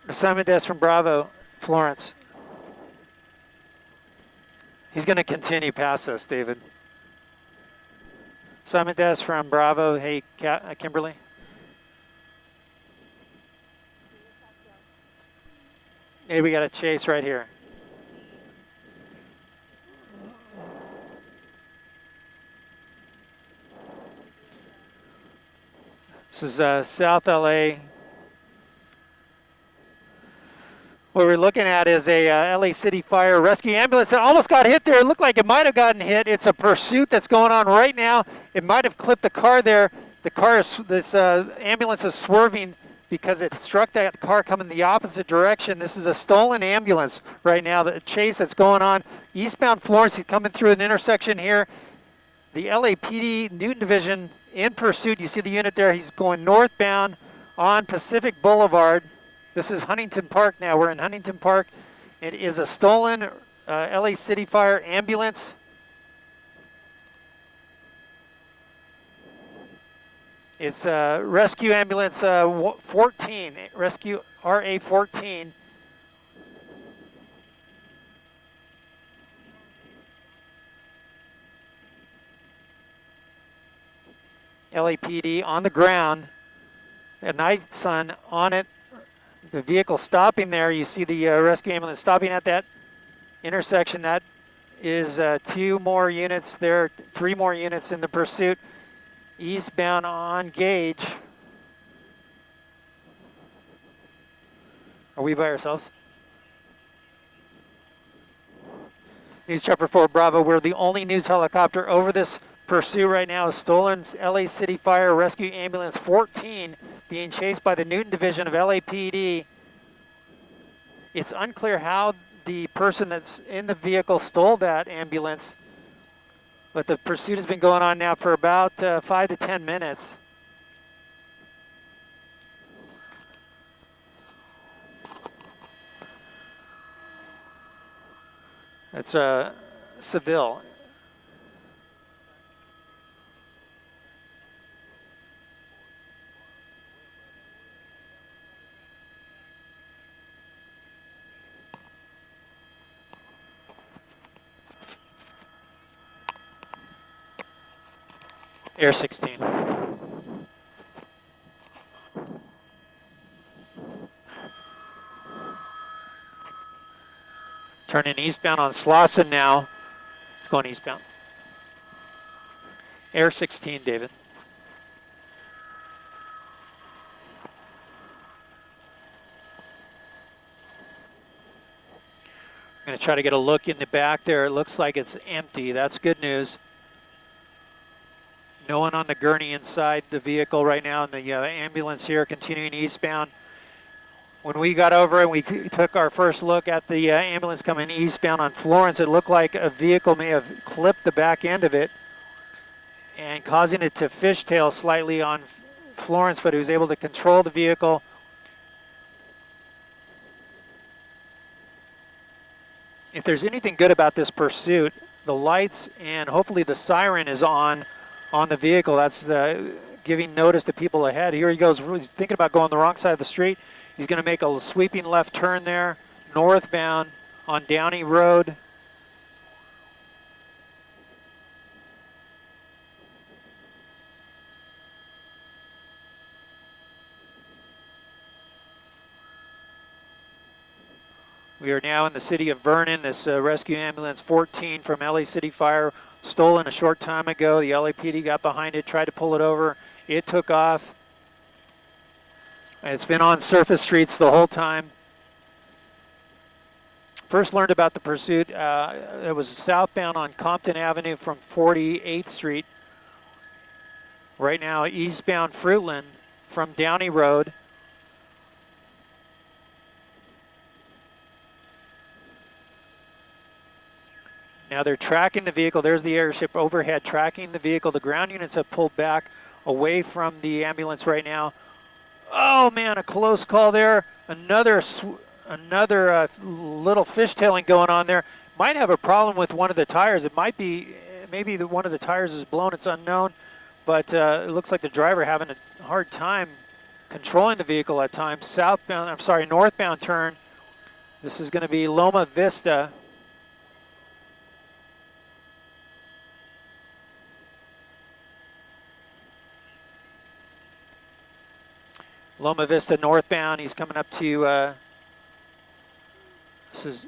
Assignment desk from Bravo, Florence. He's going to continue past us, David. Assignment desk from Bravo. Hey, Kimberly. Hey, we got a chase right here. This is South LA. What we're looking at is a LA City Fire Rescue ambulance that almost got hit there. It looked like it might have gotten hit. It's a pursuit that's going on right now. It might have clipped the car there. The car is, this ambulance is swerving because it struck that car coming the opposite direction. This is a stolen ambulance right now, the chase that's going on. Eastbound Florence, he's coming through an intersection here. The LAPD Newton Division in pursuit. You see the unit there. He's going northbound on Pacific Boulevard. This is Huntington Park now. We're in Huntington Park. It is a stolen LA City Fire ambulance. It's Rescue Ambulance 14, Rescue RA 14. LAPD on the ground, at night sun on it. The vehicle stopping there. You see the rescue ambulance stopping at that intersection. That is 2 more units there, 3 more units in the pursuit. Eastbound on Gage. Are we by ourselves? News Chopper 4 Bravo, we're the only news helicopter over this pursuit right now. A stolen LA City Fire Rescue Ambulance 14 being chased by the Newton Division of LAPD. It's unclear how the person that's in the vehicle stole that ambulance, but the pursuit has been going on now for about 5 to 10 minutes. It's a Seville. Air 16. Turning eastbound on Slauson now. It's going eastbound. Air 16, David. I'm going to try to get a look in the back there. It looks like it's empty. That's good news. No one on the gurney inside the vehicle right now, and the ambulance here continuing eastbound. When we got over and we took our first look at the ambulance coming eastbound on Florence, it looked like a vehicle may have clipped the back end of it and causing it to fishtail slightly on Florence, but he was able to control the vehicle. If there's anything good about this pursuit, the lights and hopefully the siren is on the vehicle. That's giving notice to people ahead. Here he goes, really thinking about going the wrong side of the street. He's going to make a sweeping left turn there, northbound on Downey Road. We are now in the city of Vernon. This rescue ambulance 14 from LA City Fire, stolen a short time ago. The LAPD got behind it, tried to pull it over. It took off. It's been on surface streets the whole time. First learned about the pursuit, it was southbound on Compton Avenue from 48th Street. Right now, eastbound Fruitland from Downey Road. Now they're tracking the vehicle. There's the airship overhead tracking the vehicle. The ground units have pulled back away from the ambulance right now. Oh man, a close call there. Another little fishtailing going on there. Might have a problem with one of the tires. It might be, maybe one of the tires is blown. It's unknown, but it looks like the driver having a hard time controlling the vehicle at times. Northbound turn. This is going to be Loma Vista. Loma Vista northbound. He's coming up to, this is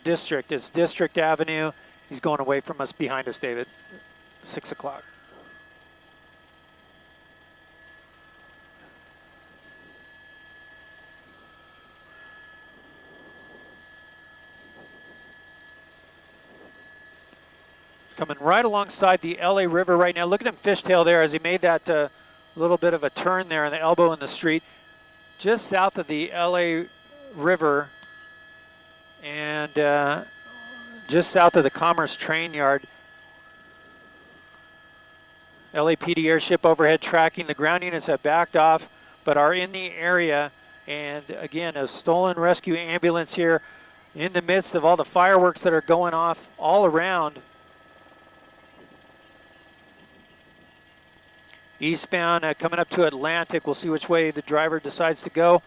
District. It's District Avenue. He's going away from us, behind us, David. 6 o'clock. Coming right alongside the LA River right now. Look at him fishtail there as he made that little bit of a turn there on the elbow in the street. Just south of the LA River and just south of the Commerce Train Yard. LAPD airship overhead tracking. The ground units have backed off but are in the area. And again, a stolen rescue ambulance here in the midst of all the fireworks that are going off all around. Eastbound coming up to Atlantic. We'll see which way the driver decides to go.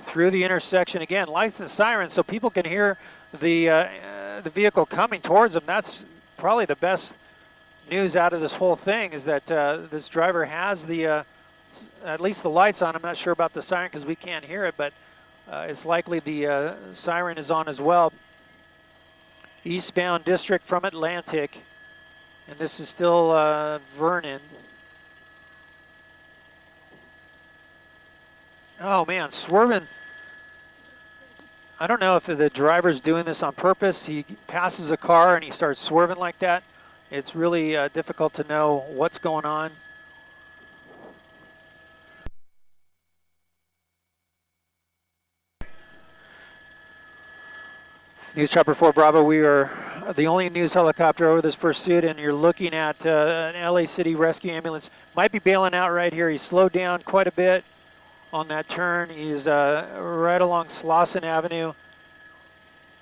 Through the intersection again, lights and sirens so people can hear the vehicle coming towards them. That's probably the best news out of this whole thing, is that this driver has the at least the lights on. I'm not sure about the siren because we can't hear it, but it's likely the siren is on as well. Eastbound District from Atlantic, and this is still Vernon. Oh man, swerving. I don't know if the driver's doing this on purpose. He passes a car and he starts swerving like that. It's really difficult to know what's going on. News Chopper 4 Bravo, we are the only news helicopter over this pursuit, and you're looking at an LA City rescue ambulance. Might be bailing out right here. He's slowed down quite a bit on that turn. He's right along Slauson Avenue.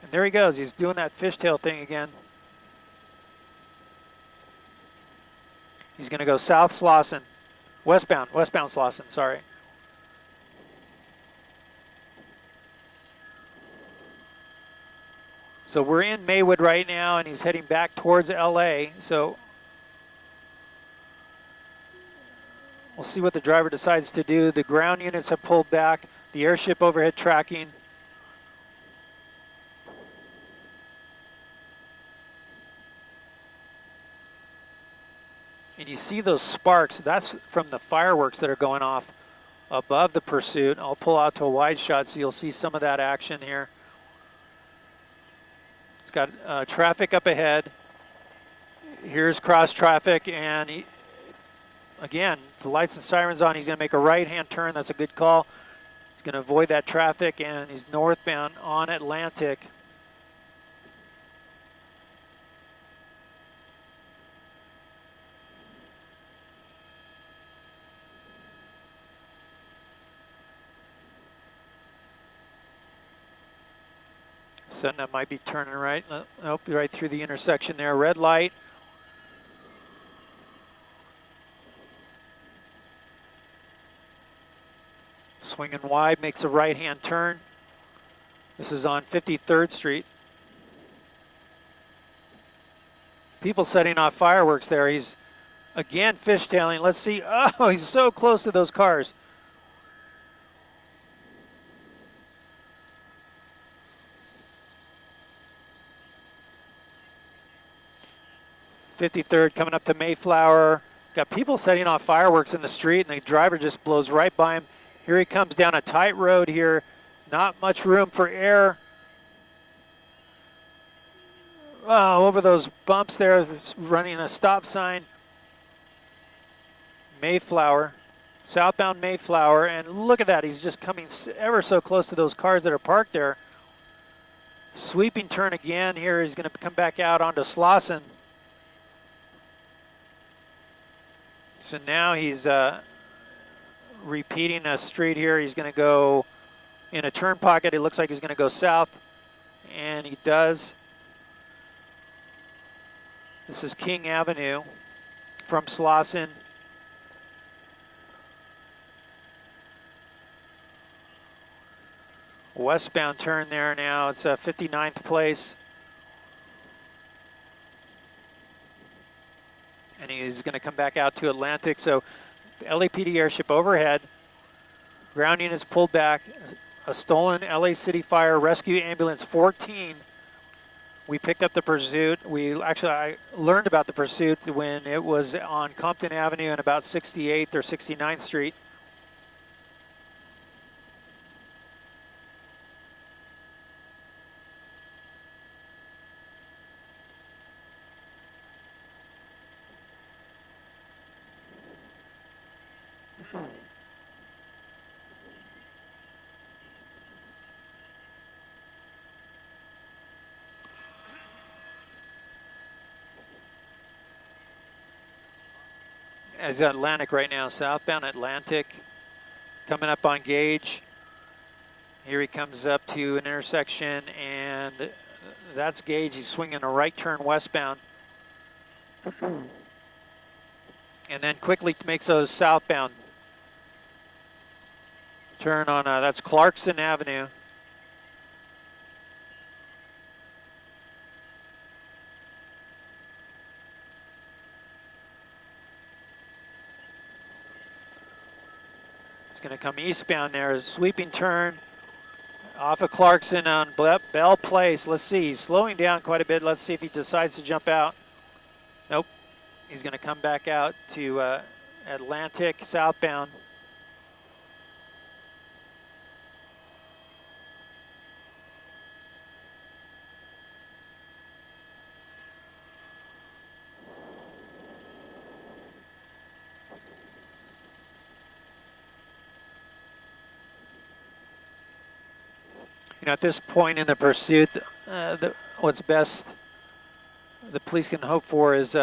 And there he goes. He's doing that fishtail thing again. He's going to go south Slauson. Westbound Slauson, sorry. So we're in Maywood right now, and he's heading back towards LA. So we'll see what the driver decides to do. The ground units have pulled back. The airship overhead tracking. And you see those sparks. That's from the fireworks that are going off above the pursuit. I'll pull out to a wide shot so you'll see some of that action here. It's got traffic up ahead. Here's cross traffic, and again, the lights and sirens on. He's going to make a right-hand turn. That's a good call. He's going to avoid that traffic, and he's northbound on Atlantic. Setting up, might be turning right. Nope, right through the intersection there. Red light. Swinging wide, makes a right-hand turn. This is on 53rd Street. People setting off fireworks there. He's again fishtailing. Let's see. Oh, he's so close to those cars. .53rd coming up to Mayflower. Got people setting off fireworks in the street, and the driver just blows right by him. Here he comes down a tight road here. Not much room for error. Oh, over those bumps there, running a stop sign. Mayflower, southbound Mayflower, and look at that. He's just coming ever so close to those cars that are parked there. Sweeping turn again here. He's going to come back out onto Slauson. So now he's repeating a street here. He's going to go in a turn pocket. It looks like he's going to go south, and he does. This is King Avenue from Slauson. Westbound turn there now. It's 59th place. And he's going to come back out to Atlantic. So the LAPD airship overhead. Ground units pulled back. A stolen LA City Fire Rescue Ambulance 14. We picked up the pursuit. I learned about the pursuit when it was on Compton Avenue and about 68th or 69th Street. It's Atlantic right now, southbound Atlantic, coming up on Gage. Here he comes up to an intersection, and that's Gage. He's swinging a right turn westbound. And then quickly makes those southbound. Turn on, that's Clarkson Avenue. Going to come eastbound there, a sweeping turn off of Clarkson on Bell Place. Let's see, he's slowing down quite a bit. Let's see if he decides to jump out. Nope, he's going to come back out to Atlantic southbound. At this point in the pursuit, what's best the police can hope for is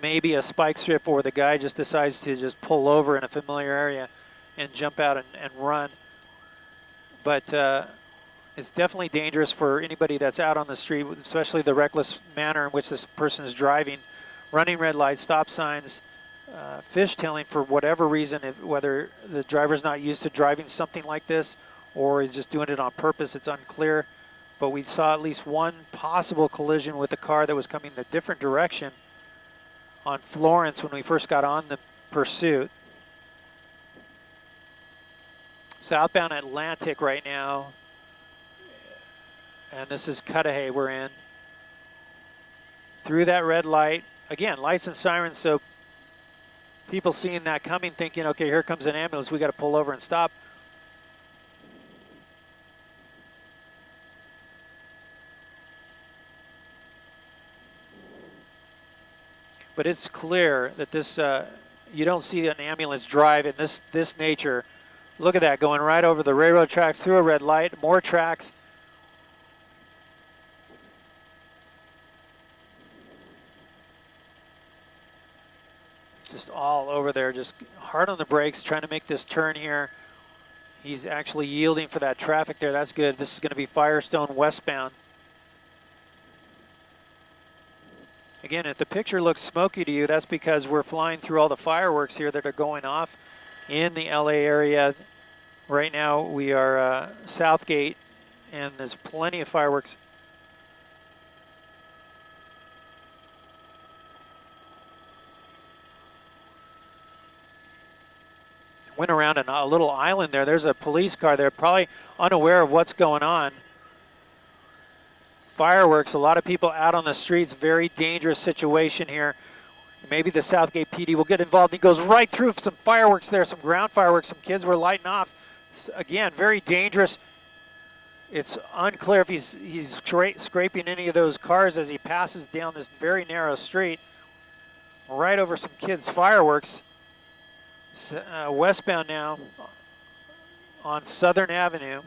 maybe a spike strip, or the guy just decides to just pull over in a familiar area and jump out and run. But it's definitely dangerous for anybody that's out on the street, especially the reckless manner in which this person is driving, running red lights, stop signs, fishtailing for whatever reason, whether the driver's not used to driving something like this or is just doing it on purpose, it's unclear. But we saw at least one possible collision with a car that was coming in a different direction on Florence when we first got on the pursuit. Southbound Atlantic right now, and this is Cudahy we're in. Through that red light, again, lights and sirens, so people seeing that coming thinking, okay, here comes an ambulance, we got to pull over and stop. But it's clear that this, you don't see an ambulance drive in this nature. Look at that, going right over the railroad tracks, through a red light, more tracks. Just all over there, just hard on the brakes, trying to make this turn here. He's actually yielding for that traffic there, that's good. This is gonna be Firestone westbound. Again, if the picture looks smoky to you, that's because we're flying through all the fireworks here that are going off in the LA area. Right now we are Southgate, and there's plenty of fireworks. Went around a little island there. There's a police car there, probably unaware of what's going on. Fireworks, a lot of people out on the streets, very dangerous situation here. Maybe the Southgate PD will get involved. He goes right through some fireworks there, some ground fireworks, some kids were lighting off. Again, very dangerous. It's unclear if he's scraping any of those cars as he passes down this very narrow street, right over some kids' fireworks. Westbound now on Southern Avenue.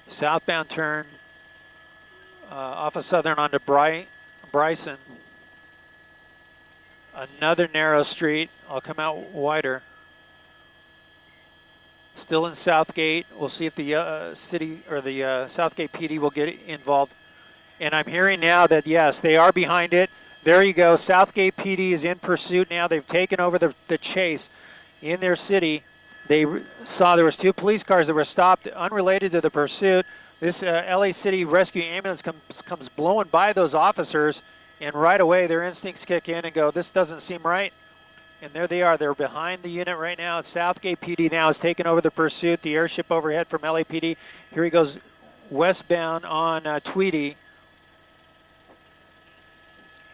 Southbound turn off of Southern onto Bryson. Another narrow street. I'll come out wider. Still in Southgate. We'll see if the city or the Southgate PD will get involved. And I'm hearing now that, yes, they are behind it. There you go. Southgate PD is in pursuit now. They've taken over the chase in their city. They saw there was 2 police cars that were stopped unrelated to the pursuit. This LA City Rescue Ambulance comes blowing by those officers, and right away their instincts kick in and go, this doesn't seem right. And there they are. They're behind the unit right now. Southgate PD now has taken over the pursuit. The airship overhead from LAPD. Here he goes westbound on Tweedy.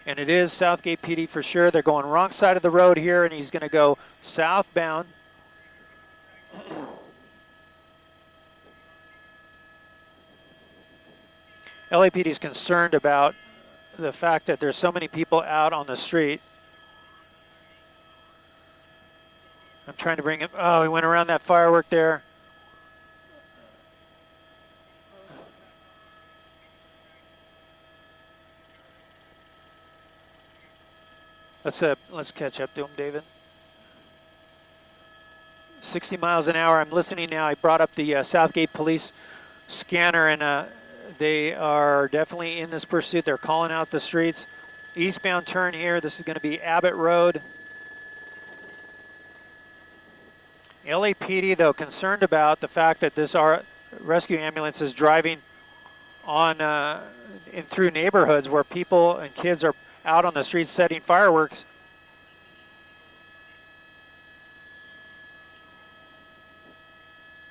And it is Southgate PD for sure. They're going wrong side of the road here, and he's going to go southbound. LAPD is concerned about the fact that there's so many people out on the street. I'm trying to bring him. Oh, he went around that firework there. Let's catch up to him, David. 60 miles an hour. I'm listening now. I brought up the Southgate police scanner, and they are definitely in this pursuit. They're calling out the streets. Eastbound turn here. This is going to be Abbott Road. LAPD, though, concerned about the fact that this rescue ambulance is driving on in through neighborhoods where people and kids are out on the streets setting fireworks.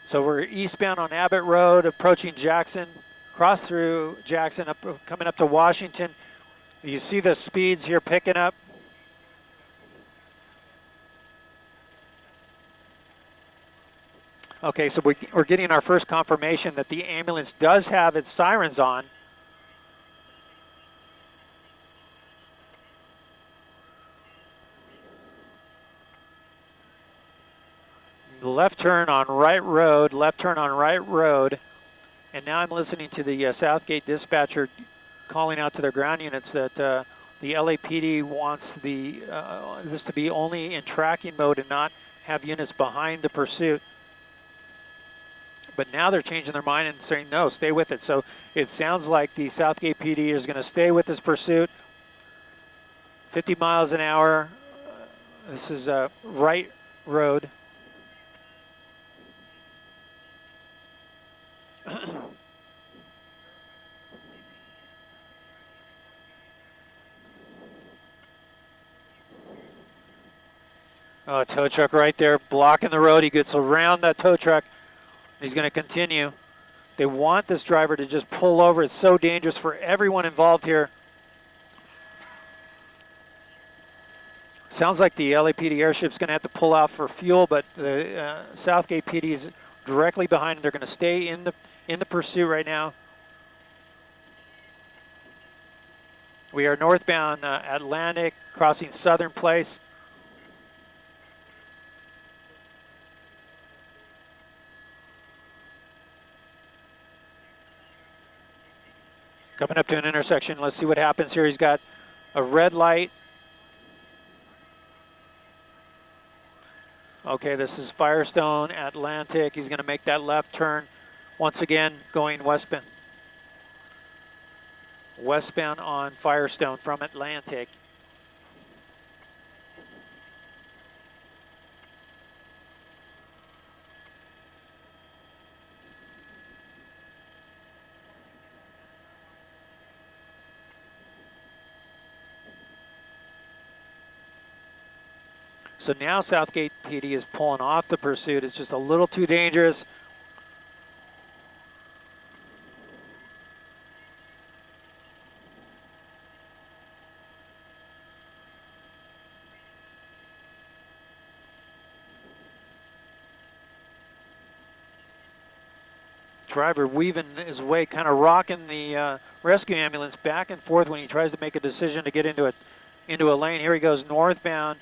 So we're eastbound on Abbott Road, approaching Jackson, cross through Jackson, coming up to Washington. You see the speeds here picking up. Okay, so we're getting our first confirmation that the ambulance does have its sirens on. Left turn on right road, and now I'm listening to the Southgate dispatcher calling out to their ground units that the LAPD wants this to be only in tracking mode and not have units behind the pursuit. But now they're changing their mind and saying, no, stay with it. So it sounds like the Southgate PD is going to stay with this pursuit. 50 miles an hour. This is a right road. Oh, tow truck right there blocking the road. He gets around that tow truck. He's going to continue. They want this driver to just pull over. It's so dangerous for everyone involved here. Sounds like the LAPD airship's going to have to pull out for fuel, but the Southgate PD is directly behind them. They're going to stay in the pursuit right now. We are northbound Atlantic, crossing Southern Place. Coming up to an intersection, let's see what happens here. He's got a red light. Okay, this is Firestone, Atlantic. He's going to make that left turn. Once again, going westbound. Westbound on Firestone from Atlantic. So now Southgate PD is pulling off the pursuit. It's just a little too dangerous. Driver weaving his way, kind of rocking the rescue ambulance back and forth when he tries to make a decision to get into a lane. Here he goes northbound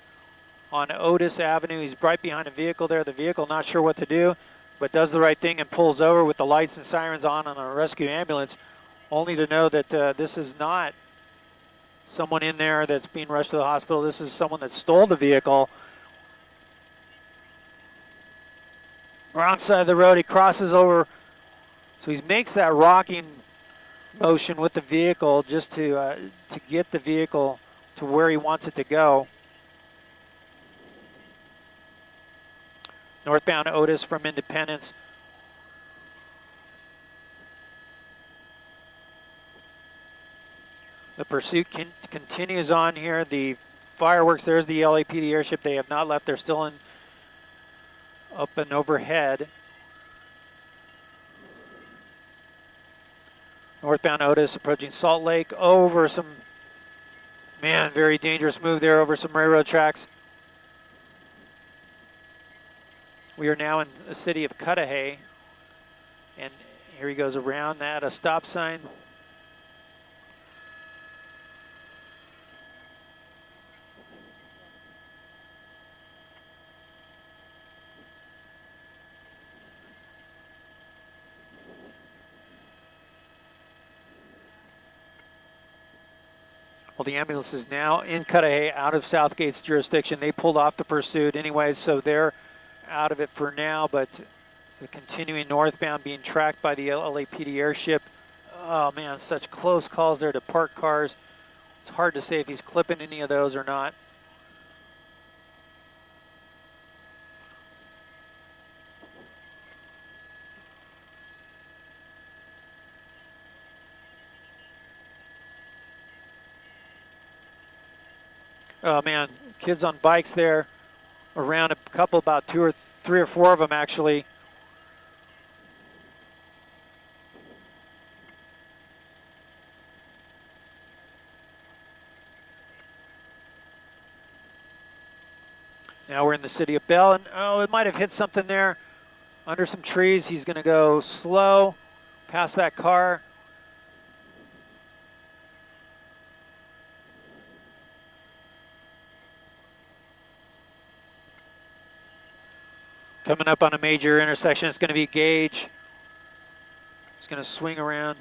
on Otis Avenue. He's right behind a vehicle there. The vehicle not sure what to do, but does the right thing and pulls over with the lights and sirens on a rescue ambulance, only to know that this is not someone in there that's being rushed to the hospital. This is someone that stole the vehicle. Wrong side of the road, he crosses over. So he makes that rocking motion with the vehicle just to get the vehicle to where he wants it to go. Northbound Otis from Independence. The pursuit continues on here. The fireworks, there's the LAPD airship. They have not left. They're still in up and overhead. Northbound Otis approaching Salt Lake over some, man, very dangerous move there over some railroad tracks. We are now in the city of Cudahy, and here he goes around that, a stop sign. Well, the ambulance is now in Cudahy, out of Southgate's jurisdiction. They pulled off the pursuit anyways, so they're out of it for now, but the continuing northbound being tracked by the LAPD airship. Oh man, such close calls there to parked cars. It's hard to say if he's clipping any of those or not. Oh man, kids on bikes there, around a couple, about three or four of them actually. Now we're in the city of Bell, and oh, it might have hit something there under some trees. He's going to go slow past that car. Coming up on a major intersection, it's going to be Gage. He's going to swing around.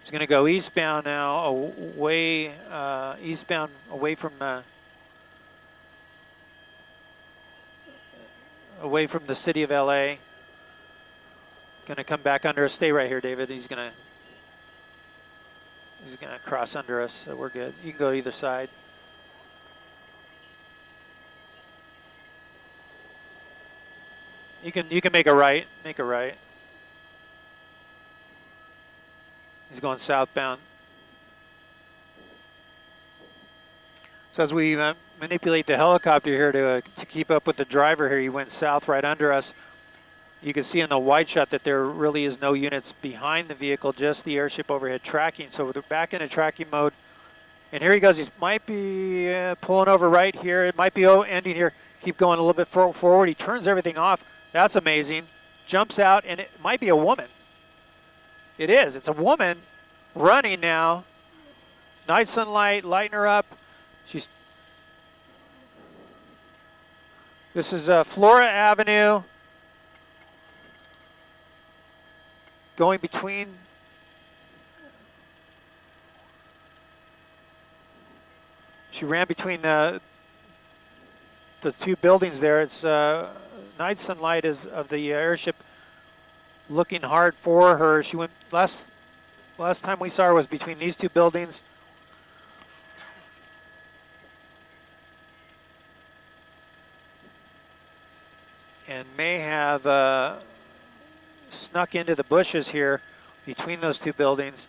He's going to go eastbound now, away eastbound away from the city of LA. Going to come back under us. Stay right here, David. He's going to cross under us, so we're good. You can go either side. You can make a right. Make a right. He's going southbound. So as we manipulate the helicopter here to keep up with the driver here, he went south right under us. You can see in the wide shot that there really is no units behind the vehicle, just the airship overhead tracking. So they're back into tracking mode. And here he goes. He might be pulling over right here. It might be ending here. Keep going a little bit forward. He turns everything off. That's amazing. Jumps out, and it might be a woman. It is. It's a woman running now. Night sunlight, lighting her up. This is Flora Avenue. Going between. She ran between the two buildings there. It's night sunlight of the airship looking hard for her. She went last time we saw her was between these two buildings. And may have snuck into the bushes here between those two buildings.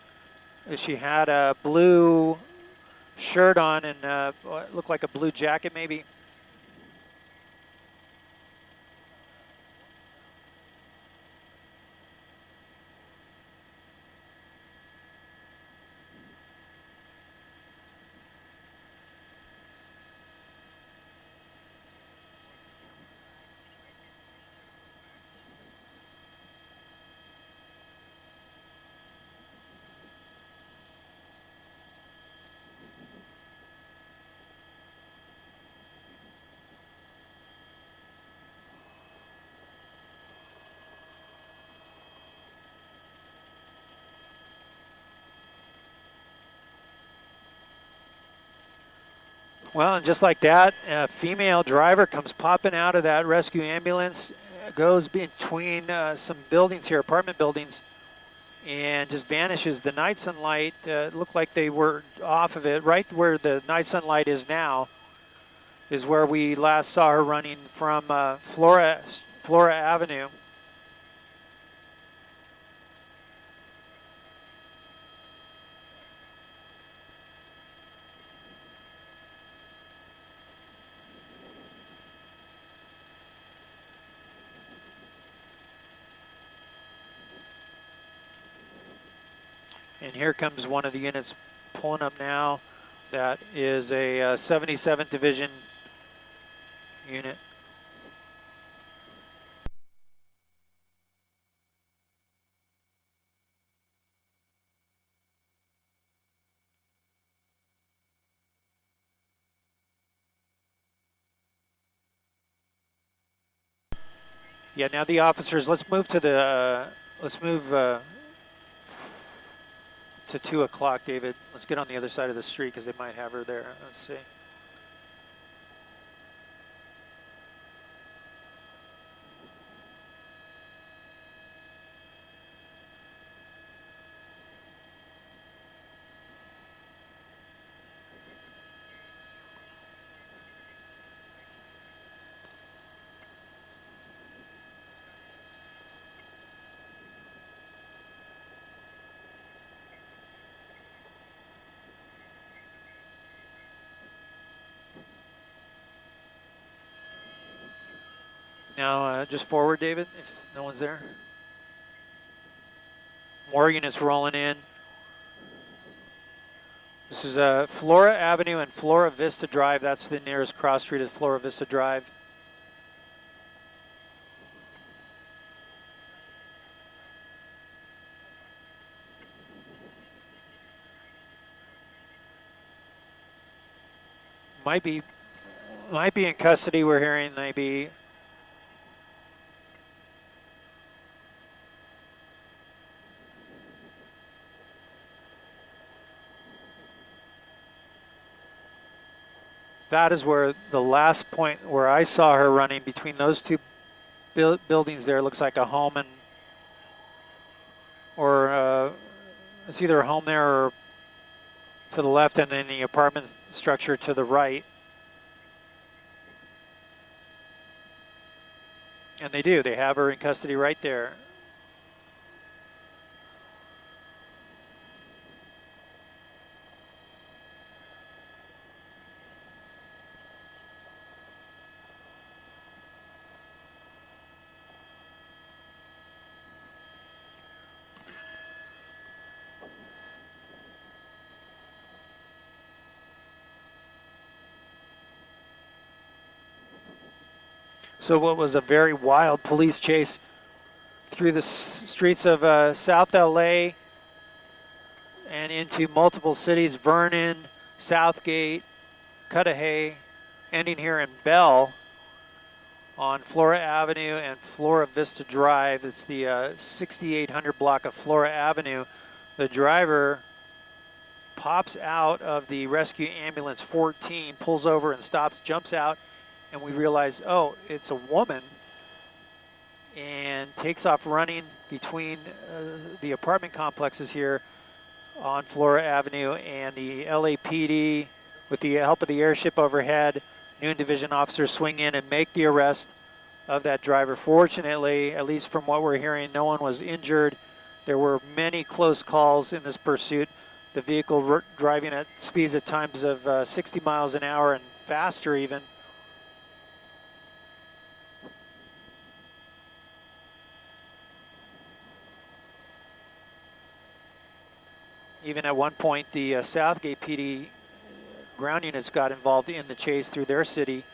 She had a blue shirt on and it looked like a blue jacket maybe. Well, and just like that, a female driver comes popping out of that rescue ambulance, goes between some buildings here, apartment buildings, and just vanishes. The night sunlight looked like they were off of it. Right where the night sunlight is now is where we last saw her running from Flora Avenue. And here comes one of the units pulling up now. That is a 77th Division unit. Yeah, now the officers, let's move to the, to 2 o'clock, David. Let's get on the other side of the street because they might have her there. Let's see. Now, just forward, David, if no one's there. More units rolling in. This is Flora Avenue and Flora Vista Drive. That's the nearest cross street is Flora Vista Drive. Might be in custody. We're hearing maybe. That is where the last point where I saw her running between those two buildings there looks like a home, and or it's either a home there or to the left, and then the apartment structure to the right. And they do. They have her in custody right there. So what was a very wild police chase through the streets of South LA and into multiple cities, Vernon, Southgate, Cudahy, ending here in Bell on Flora Avenue and Flora Vista Drive. It's the 6800 block of Flora Avenue. The driver pops out of the rescue ambulance 14, pulls over and stops, jumps out, and we realize, oh, it's a woman, and takes off running between the apartment complexes here on Flora Avenue, and the LAPD, with the help of the airship overhead, Noon Division officers swing in and make the arrest of that driver. Fortunately, at least from what we're hearing, no one was injured. There were many close calls in this pursuit. The vehicle driving at speeds at times of 60 miles an hour and faster even. Even at one point, the Southgate PD ground units got involved in the chase through their city.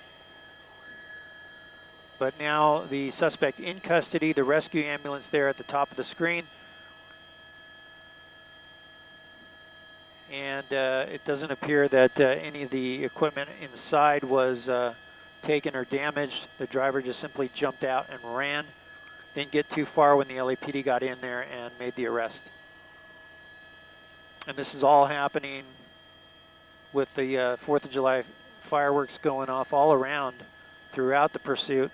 But now the suspect in custody, the rescue ambulance there at the top of the screen. And it doesn't appear that any of the equipment inside was taken or damaged. The driver just simply jumped out and ran. Didn't get too far when the LAPD got in there and made the arrest. And this is all happening with the 4th of July fireworks going off all around throughout the pursuit.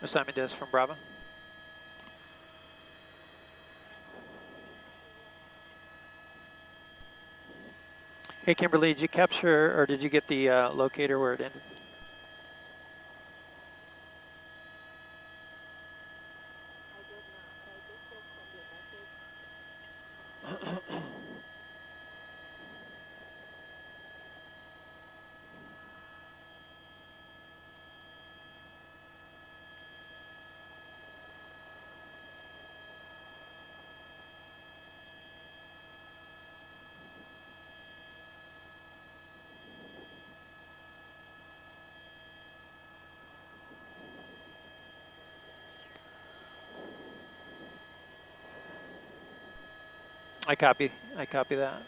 Assignment desk from Bravo. Hey Kimberly, did you capture or did you get the locator where it ended? I copy that.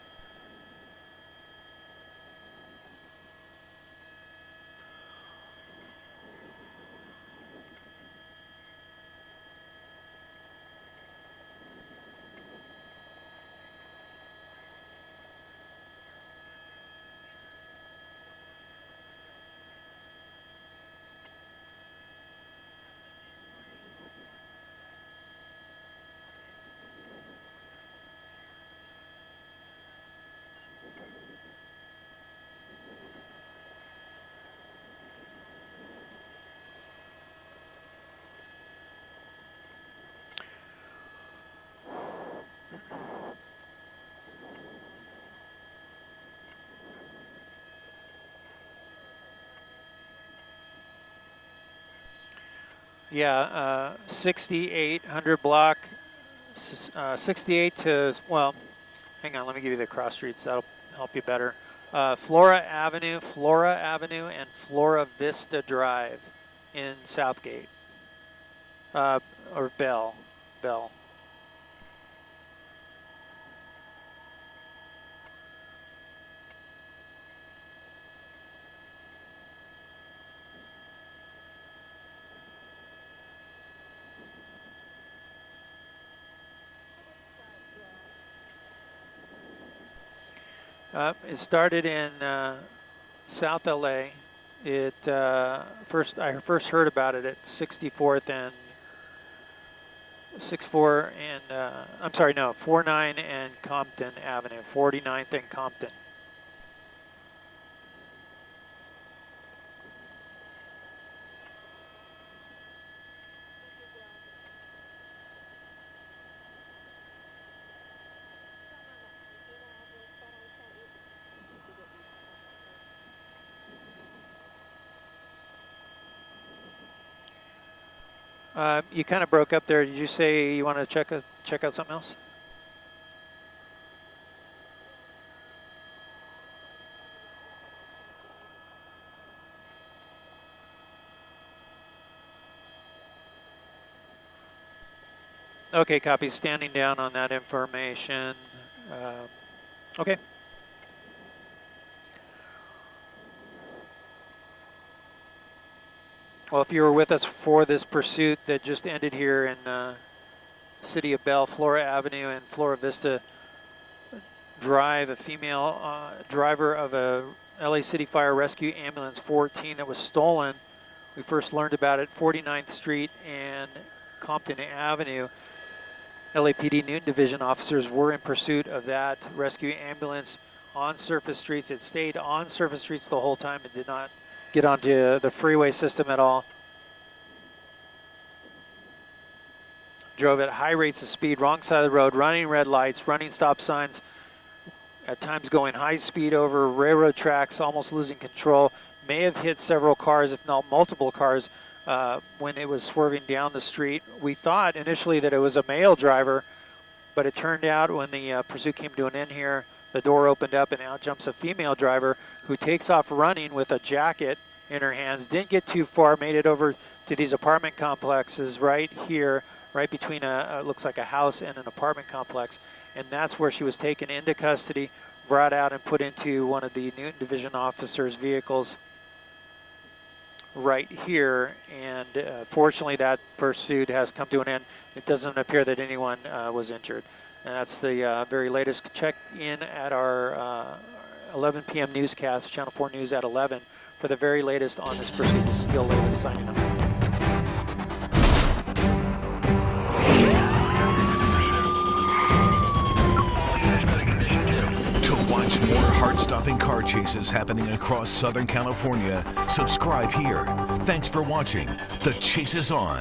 Yeah, 6800 block, 68 to, well, hang on, let me give you the cross streets, that'll help you better. Flora Avenue, and Flora Vista Drive in Southgate, or Bell. It started in South LA. I first heard about it at 64th and 64 and I'm sorry, no, 49 and Compton Avenue, 49th and Compton. You kind of broke up there. Did you say you want to check out something else? Okay, copy. Standing down on that information. Okay. Well, if you were with us for this pursuit that just ended here in City of Bell, Flora Avenue and Flora Vista Drive, a female driver of a LA City Fire Rescue Ambulance 14 that was stolen. We first learned about it 49th Street and Compton Avenue. LAPD Newton Division officers were in pursuit of that rescue ambulance on surface streets. It stayed on surface streets the whole time. It did not get onto the freeway system at all. Drove at high rates of speed, wrong side of the road, running red lights, running stop signs, at times going high speed over railroad tracks, almost losing control. May have hit several cars, if not multiple cars, when it was swerving down the street. We thought initially that it was a male driver, but it turned out when the pursuit came to an end here, the door opened up and out jumps a female driver who takes off running with a jacket in her hands. Didn't get too far, made it over to these apartment complexes right here, right between looks like a house and an apartment complex. And that's where she was taken into custody, brought out and put into one of the Newton Division officers' vehicles right here. And fortunately that pursuit has come to an end. It doesn't appear that anyone was injured. And that's the very latest. Check in at our 11 p.m. newscast, Channel 4 News at 11, for the very latest on this pursuit. This is Gil Davis signing off. To watch more heart-stopping car chases happening across Southern California, subscribe here. Thanks for watching. The Chase is on.